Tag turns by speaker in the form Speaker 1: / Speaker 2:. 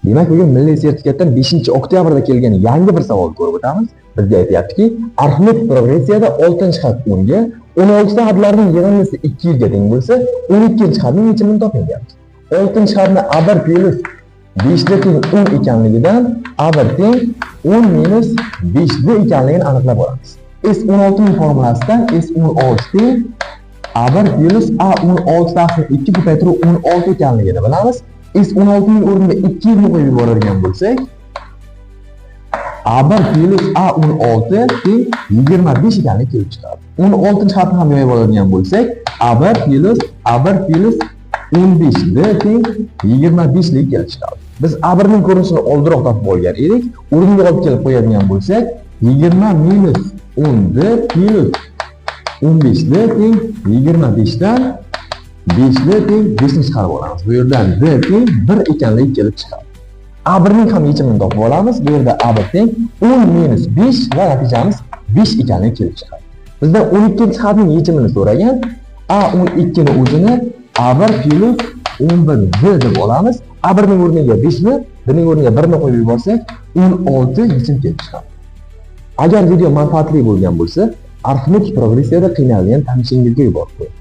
Speaker 1: Demak, bugun milliy sertifikatdan 5-oktyabrda kelgan yangi bir savol ko'rib o'tamiz. Bizga aytayaptiki, arifmetik progressiyada 6-xat 10 ga 16 xatlarning yig'indisi 200 ga teng bo'lsa, 12-xatning yechimini toping deyapti. 6-xatni A1 plus 5 ga teng 10 ekanligidan A1 teng 10 minus 5 ga ekanligini aniqlab olamiz. S16 ning formulasidan S16 teng A1 plus A16 taqsim 2 ko'paytirib 16 ekanligini bilamiz. S16 ning o'rniga 200 ni qo'yib yuboradigan bo'lsak, A1 plus A16 teng 25 ekanligi kelib chiqadi. 16-xatni ham yoyib oladigan bo'lsak, A1 plus 15 ni teng 25 lik kelib chiqadi. Biz A1 ning ko'rinishini oldinroq topib olgan edik. O'rniga olib kelib qo'yadigan bo'lsak, 20 minus 10 plus 15 ni teng 25 dan 5 ni teng 5 ni chiqarib olamiz. Bu yerdan D teng 1 ekanligi kelib chiqadi. A1 ning ham yechimini topib olamiz. Bu yerda A1 teng 10 minus 5 va natijamiz 5 ekanligi kelib chiqadi. Bizdan 12-xatning yechimini so'ragan. A12 ni o'zini A1 plus 11D deb olamiz. A1 ning o'rniga 5 ni, D ning o'rniga 1 ni qo'yib yuborsak, 16 yechim kelib chiqadi. Agar video manfaatli bo'lgan bo'lsa, arifmetik progressiyada qiynalgan tanishingizga yuborib qo'ying.